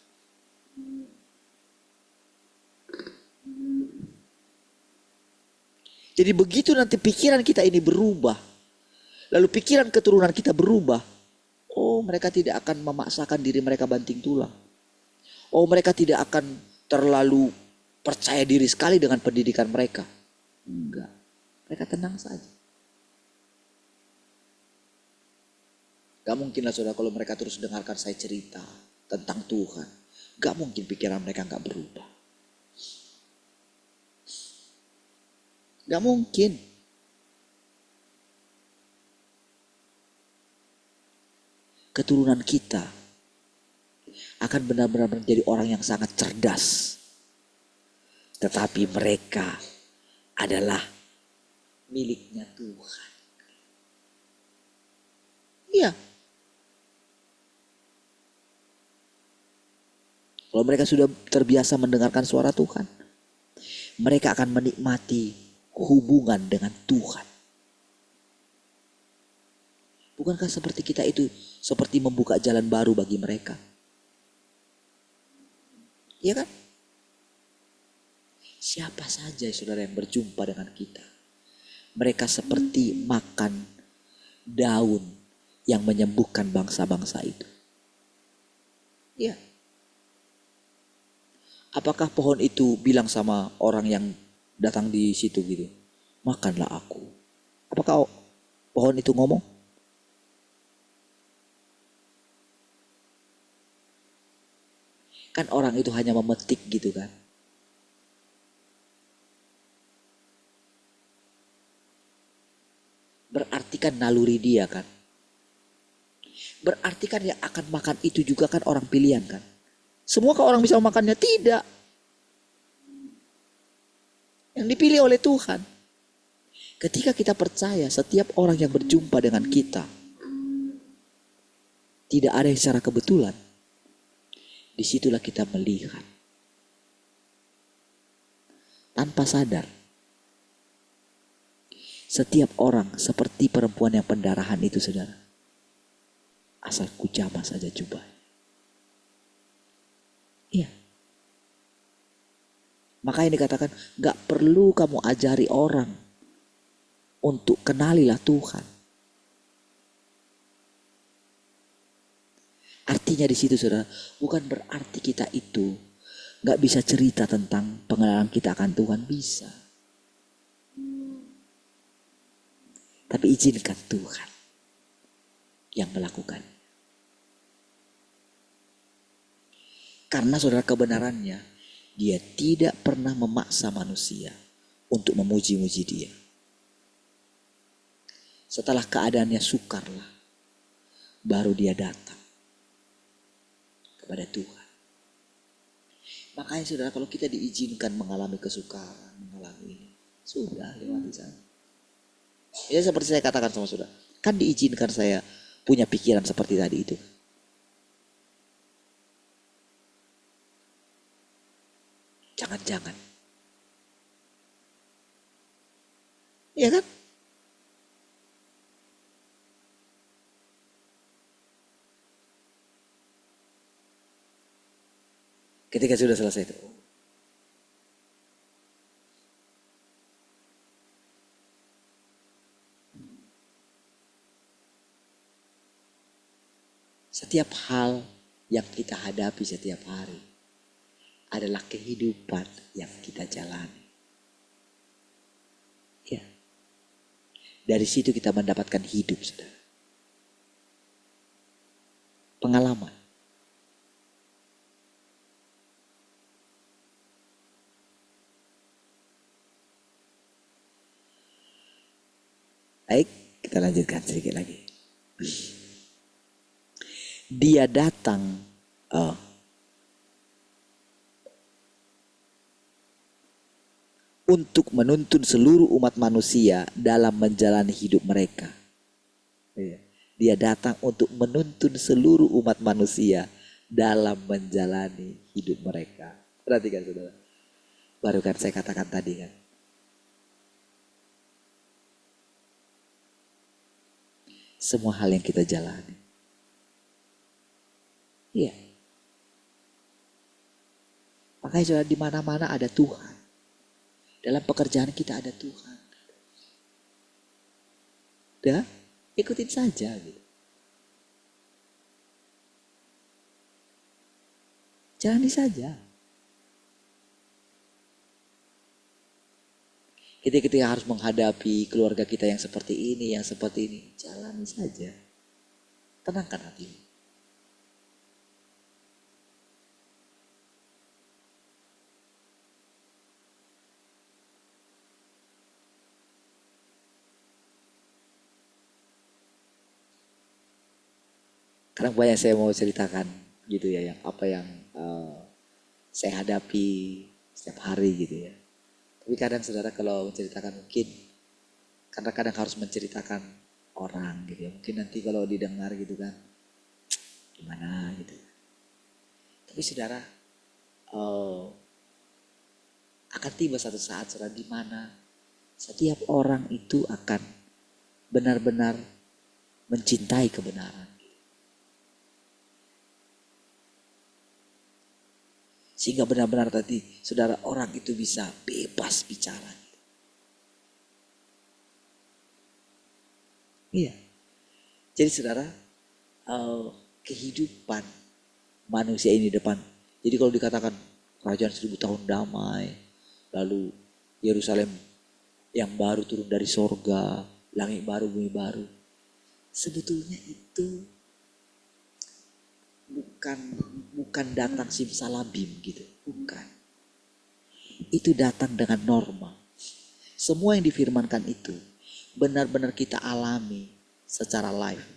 Jadi begitu nanti pikiran kita ini berubah, lalu pikiran keturunan kita berubah, oh mereka tidak akan memaksakan diri mereka banting tulang. Oh mereka tidak akan terlalu percaya diri sekali dengan pendidikan mereka. Enggak. Mereka tenang saja. Gak mungkin lah saudara kalau mereka terus dengarkan saya cerita tentang Tuhan. Gak mungkin pikiran mereka gak berubah. Gak mungkin. Keturunan kita akan benar-benar menjadi orang yang sangat cerdas. Tetapi mereka adalah miliknya Tuhan. Iya. Kalau mereka sudah terbiasa mendengarkan suara Tuhan, mereka akan menikmati hubungan dengan Tuhan. Bukankah seperti kita itu seperti membuka jalan baru bagi mereka? Iya kan? Siapa saja saudara yang berjumpa dengan kita, mereka seperti makan daun yang menyembuhkan bangsa-bangsa itu. Iya. Apakah pohon itu bilang sama orang yang datang di situ gitu. Makanlah aku. Apakah pohon itu ngomong? Kan orang itu hanya memetik gitu kan. Berarti kan naluri dia kan. Berarti kan yang akan makan itu juga kan orang pilihan kan. Semua kan orang bisa memakannya? Tidak. Yang dipilih oleh Tuhan. Ketika kita percaya setiap orang yang berjumpa dengan kita tidak ada yang secara kebetulan. Disitulah kita melihat tanpa sadar setiap orang seperti perempuan yang pendarahan itu, saudara. Asal ku jamah saja jubah. Iya. Makanya dikatakan gak perlu kamu ajari orang untuk kenalilah Tuhan. Artinya di situ, saudara, bukan berarti kita itu gak bisa cerita tentang pengenalan kita akan Tuhan, bisa. Tapi izinkan Tuhan yang melakukan. Karena saudara, kebenarannya, dia tidak pernah memaksa manusia untuk memuji-muji dia. Setelah keadaannya sukarlah, baru dia datang kepada Tuhan. Makanya saudara, kalau kita diizinkan mengalami kesukaran, mengalami ini, sudah lewati sana. Ya seperti saya katakan sama saudara, kan diizinkan saya punya pikiran seperti tadi itu. Jangan-jangan. Iya kan? Ketika sudah selesai itu, setiap hal yang kita hadapi setiap hari adalah kehidupan yang kita jalani. Ya. Dari situ kita mendapatkan hidup, saudara. Pengalaman. Baik, kita lanjutkan sedikit lagi. Dia datang untuk menuntun seluruh umat manusia dalam menjalani hidup mereka. Dia datang untuk menuntun seluruh umat manusia dalam menjalani hidup mereka. Perhatikan saudara. Baru kan saya katakan tadi kan. Semua hal yang kita jalani. Iya. Makanya saudara, di mana-mana ada Tuhan. Dalam pekerjaan kita ada Tuhan. Udah, ikutin saja gitu. Jalani saja. Ketika harus menghadapi keluarga kita yang seperti ini, yang seperti ini, jalani saja. Tenangkan hatimu. Kadang banyak saya mau ceritakan gitu ya, yang apa yang saya hadapi setiap hari gitu ya. Tapi kadang saudara kalau menceritakan mungkin, karena kadang harus menceritakan orang gitu ya. Mungkin nanti kalau didengar gitu kan, gimana gitu. Tapi saudara, akan tiba satu saat saudara di mana setiap orang itu akan benar-benar mencintai kebenaran. Sehingga benar-benar tadi saudara, orang itu bisa bebas bicara. Iya. Jadi saudara, kehidupan manusia ini depan. Jadi kalau dikatakan kerajaan 1000 tahun damai, lalu Yerusalem yang baru turun dari sorga, langit baru, bumi baru. Sebetulnya itu bukan datang simsalabim gitu, bukan. Itu datang dengan norma. Semua yang difirmankan itu benar-benar kita alami secara live.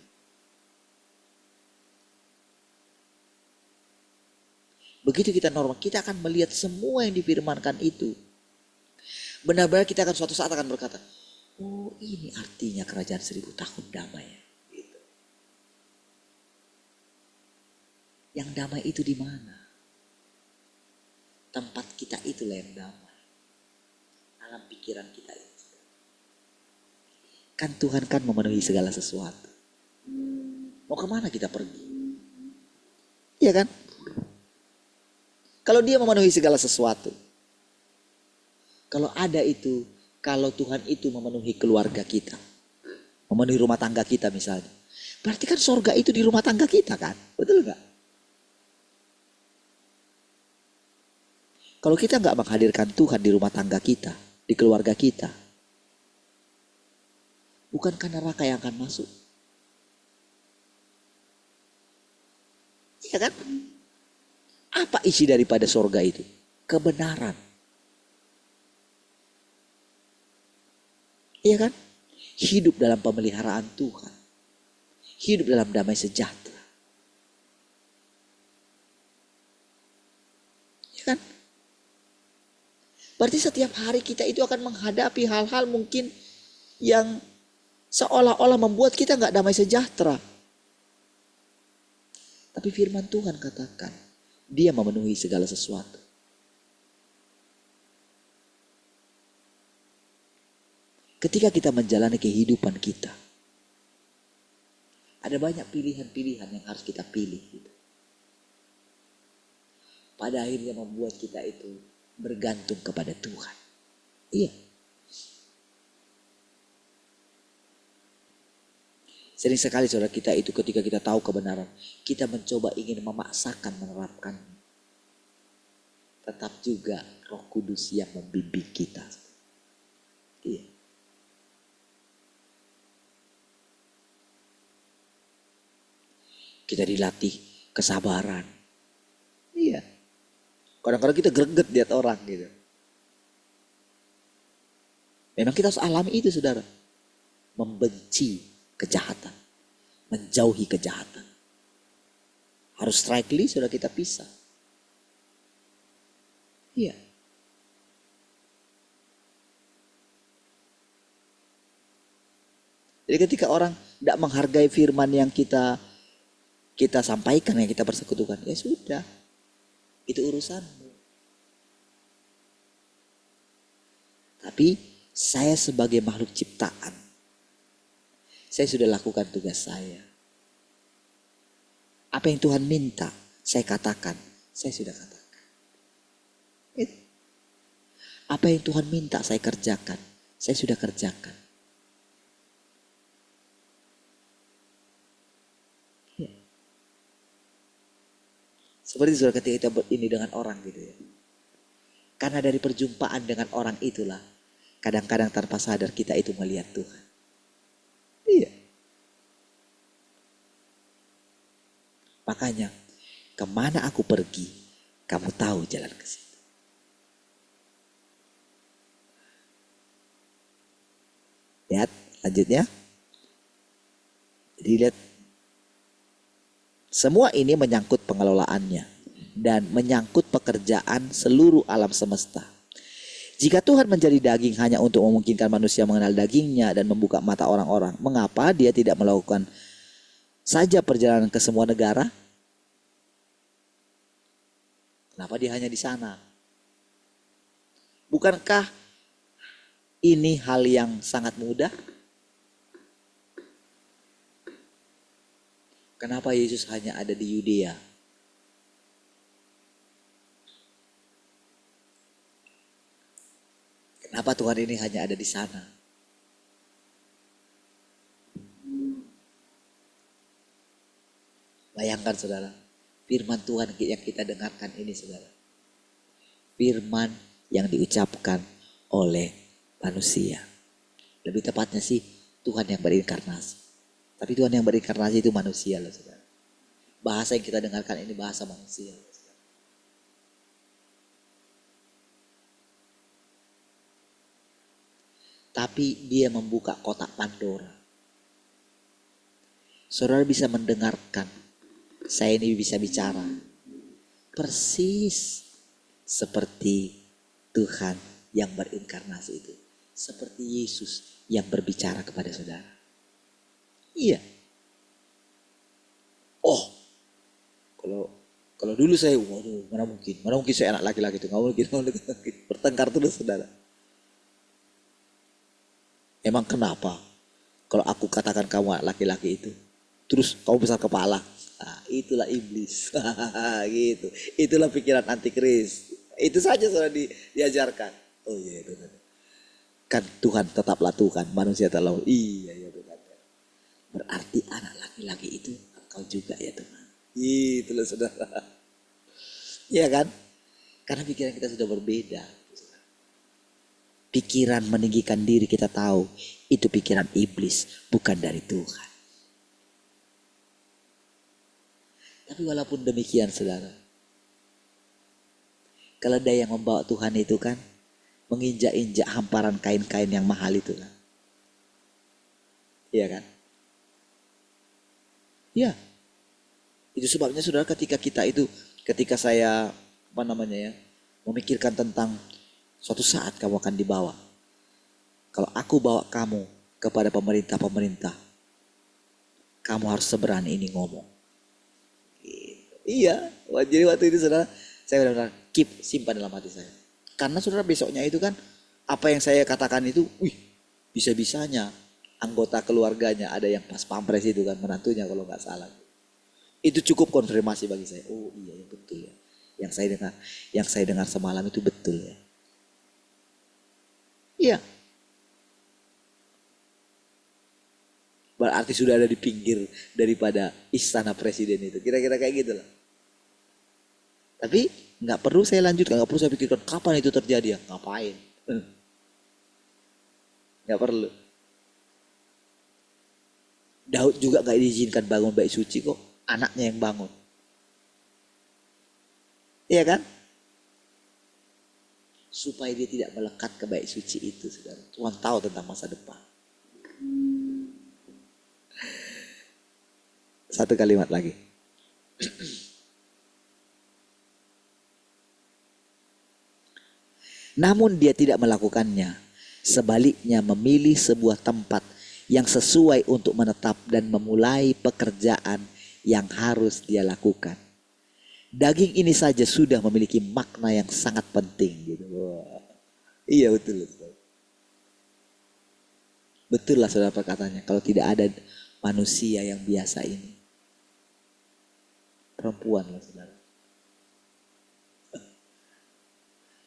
Begitu kita normal, kita akan melihat semua yang difirmankan itu. Benar-benar kita akan suatu saat akan berkata, oh ini artinya kerajaan 1000 tahun damai. Gitu. Yang damai itu di mana? Tempat kita itulah yang damai. Alam pikiran kita itu. Kan Tuhan kan memenuhi segala sesuatu. Mau kemana kita pergi? Iya kan? Kalau dia memenuhi segala sesuatu. Kalau ada itu, kalau Tuhan itu memenuhi keluarga kita. Memenuhi rumah tangga kita misalnya. Berarti kan sorga itu di rumah tangga kita kan? Betul gak? Kalau kita gak menghadirkan Tuhan di rumah tangga kita, di keluarga kita. Bukankah neraka yang akan masuk? Iya kan? Apa isi daripada sorga itu? Kebenaran. Iya kan? Hidup dalam pemeliharaan Tuhan. Hidup dalam damai sejahtera. Iya kan? Berarti setiap hari kita itu akan menghadapi hal-hal mungkin yang seolah-olah membuat kita gak damai sejahtera. Tapi firman Tuhan katakan, dia memenuhi segala sesuatu. Ketika kita menjalani kehidupan kita, ada banyak pilihan-pilihan yang harus kita pilih. Gitu. Pada akhirnya membuat kita itu bergantung kepada Tuhan. Iya. Sering sekali saudara kita itu ketika kita tahu kebenaran, kita mencoba ingin memaksakan menerapkan. Tetap juga Roh Kudus yang membimbing kita. Iya. Kita dilatih kesabaran. Iya. Kadang-kadang kita greget lihat orang gitu. Memang kita harus alami itu saudara. Membenci kejahatan. Menjauhi kejahatan. Harus strictly sudah kita pisah. Iya. Jadi ketika orang tidak menghargai firman yang kita sampaikan, yang kita persekutukan, ya sudah, itu urusanmu. Tapi saya sebagai makhluk ciptaan, saya sudah lakukan tugas saya. Apa yang Tuhan minta, saya katakan, saya sudah katakan. Apa yang Tuhan minta saya kerjakan, saya sudah kerjakan. Seperti saudara ketika kita ini dengan orang gitu ya. Karena dari perjumpaan dengan orang itulah, kadang-kadang tanpa sadar kita itu melihat Tuhan. Iya. Makanya, kemana aku pergi, kamu tahu jalan ke situ. Lihat, lanjutnya. Jadi lihat. Semua ini menyangkut pengelolaannya dan menyangkut pekerjaan seluruh alam semesta. Jika Tuhan menjadi daging hanya untuk memungkinkan manusia mengenal dagingnya dan membuka mata orang-orang, mengapa dia tidak melakukan saja perjalanan ke semua negara? Kenapa dia hanya di sana? Bukankah ini hal yang sangat mudah? Kenapa Yesus hanya ada di Yudea? Kenapa Tuhan ini hanya ada di sana? Bayangkan saudara, firman Tuhan yang kita dengarkan ini saudara. Firman yang diucapkan oleh manusia. Lebih tepatnya sih Tuhan yang berinkarnasi. Tapi Tuhan yang berinkarnasi itu manusia loh saudara. Bahasa yang kita dengarkan ini bahasa manusia. Tapi dia membuka kotak Pandora. Saudara bisa mendengarkan, saya ini bisa bicara. Persis seperti Tuhan yang berinkarnasi itu. Seperti Yesus yang berbicara kepada saudara. Iya. Oh, kalau dulu saya, waduh, mana mungkin saya anak laki-laki itu, nggak mungkin, bertengkar terus saudara. Emang kenapa? Kalau aku katakan kamu anak laki-laki itu, terus kamu besar kepala, itulah iblis, gitu. Itulah pikiran antikris. Itu saja sudah diajarkan. Oh iya itu kan Tuhan tetaplah Tuhan, manusia terlalu. Iya Tuhan. Berarti anak laki-laki itu engkau juga ya Tuhan. Itulah saudara. Iya kan? Karena pikiran kita sudah berbeda. Pikiran meninggikan diri kita tahu itu pikiran iblis, bukan dari Tuhan. Tapi walaupun demikian saudara, keledai yang membawa Tuhan itu kan menginjak-injak hamparan kain-kain yang mahal itu kan. Iya kan? Iya. Itu sebabnya saudara ketika saya memikirkan tentang suatu saat kamu akan dibawa. Kalau aku bawa kamu kepada pemerintah, kamu harus seberani ini ngomong. Iya, jadi waktu itu saudara, saya benar-benar simpan dalam hati saya. Karena saudara besoknya itu kan, apa yang saya katakan itu, bisa-bisanya anggota keluarganya ada yang pas pampres itu kan, menantunya kalau nggak salah. Itu cukup konfirmasi bagi saya. Oh iya betul ya. Yang saya dengar semalam itu betul ya. Iya. Berarti sudah ada di pinggir daripada istana presiden itu. Kira-kira kayak gitu lah. Tapi nggak perlu saya lanjutkan, nggak perlu saya pikirkan kapan itu terjadi ya. Ngapain? Nggak perlu. Daud juga nggak diizinkan bangun bait suci kok. Anaknya yang bangun. Iya kan? Supaya dia tidak melekat ke bait suci itu, saudara. Tuhan tahu tentang masa depan. Satu kalimat lagi. Namun dia tidak melakukannya. Sebaliknya memilih sebuah tempat yang sesuai untuk menetap dan memulai pekerjaan yang harus dia lakukan. Daging ini saja sudah memiliki makna yang sangat penting gitu. Wah. Iya betul. Betul lah saudara perkataannya. Kalau tidak ada manusia yang biasa ini, perempuan lah saudara.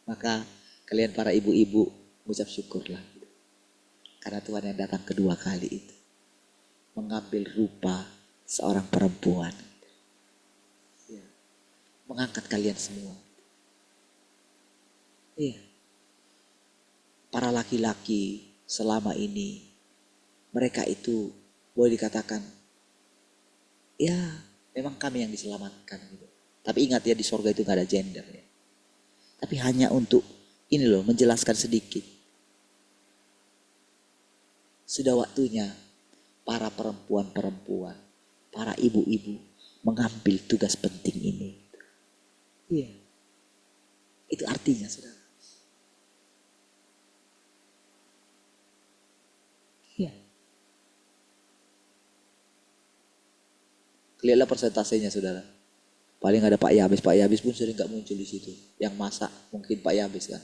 Maka kalian para ibu-ibu mengucap syukurlah. Karena Tuhan yang datang kedua kali itu mengambil rupa seorang perempuan. Mengangkat kalian semua. Iya. Para laki-laki selama ini mereka itu boleh dikatakan ya memang kami yang diselamatkan gitu. Tapi ingat ya di sorga itu gak ada gender ya. Tapi hanya untuk ini loh menjelaskan sedikit. Sudah waktunya para perempuan-perempuan, para ibu-ibu mengambil tugas penting ini. Iya. Itu artinya saudara. Iya. Lihatlah persentasenya saudara. Paling ada Pak Yabes pun sering gak muncul di situ. Yang masak mungkin Pak Yabes kan.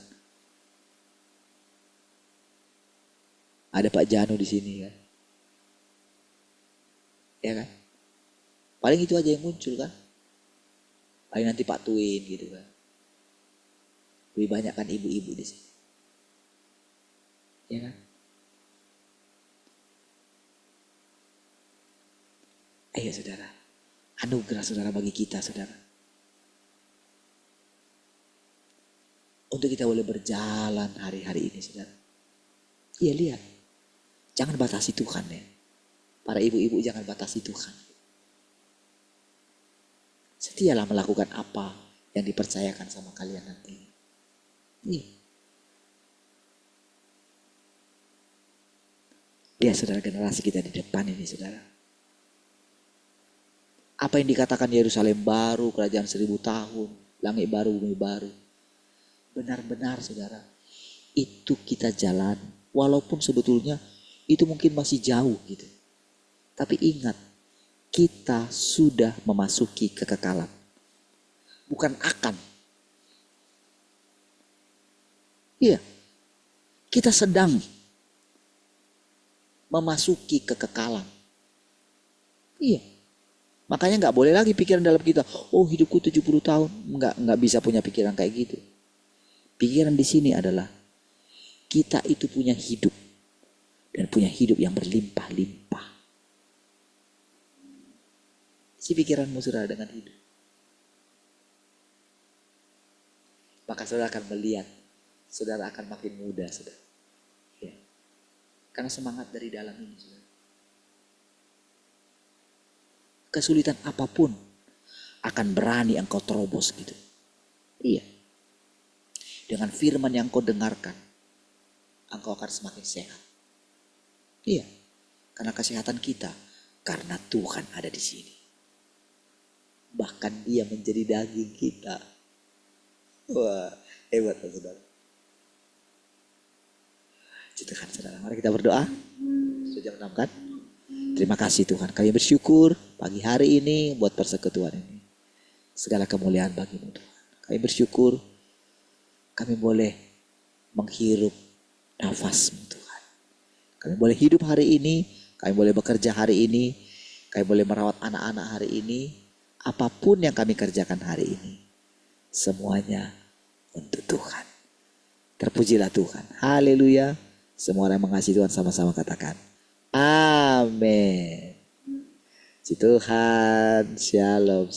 Ada Pak Janu di sini kan. Ya kan. Paling itu aja yang muncul kan. Paling nanti Pak Tuin gitu kan. Lebih banyak kan ibu-ibu di sini. Ya kan. Ayo saudara. Anugerah saudara bagi kita saudara. untuk kita boleh berjalan hari-hari ini, saudara. Iya, lihat. Jangan batasi Tuhan ya. Para ibu-ibu jangan batasi Tuhan. Setialah melakukan apa yang dipercayakan sama kalian nanti. Iya. Lihat saudara, generasi kita di depan ini saudara. Apa yang dikatakan Yerusalem baru, kerajaan 1000 tahun, langit baru, bumi baru. Benar-benar saudara, itu kita jalan. Walaupun sebetulnya itu mungkin masih jauh gitu. Tapi ingat, kita sudah memasuki kekekalan. Bukan akan. Iya, kita sedang memasuki kekekalan. Iya. Makanya nggak boleh lagi pikiran dalam kita, oh hidupku 70 tahun. Nggak bisa punya pikiran kayak gitu. Pikiran di sini adalah kita itu punya hidup. Dan punya hidup yang berlimpah-limpah. Si pikiranmu saudara dengan hidup. Maka saudara akan melihat, saudara akan makin muda saudara. Ya. Karena semangat dari dalam ini saudara. Kesulitan apapun akan berani engkau terobos gitu. Iya. Dengan firman yang kau dengarkan, engkau akan semakin sehat. Iya. Karena kesehatan kita, karena Tuhan ada di sini. Bahkan Dia menjadi daging kita. Wah, hebat saudara. Tuhan saudara, mari kita berdoa. Sudah jam 6 kan? Terima kasih Tuhan, kami bersyukur pagi hari ini buat persekutuan ini. Segala kemuliaan bagimu Tuhan. Kami bersyukur kami boleh menghirup nafas-Mu Tuhan. Kami boleh hidup hari ini, kami boleh bekerja hari ini, kami boleh merawat anak-anak hari ini. Apapun yang kami kerjakan hari ini, semuanya untuk Tuhan. Terpujilah Tuhan. Haleluya. Semua orang yang mengasihi Tuhan sama-sama katakan amin. Puji Tuhan. Shalom.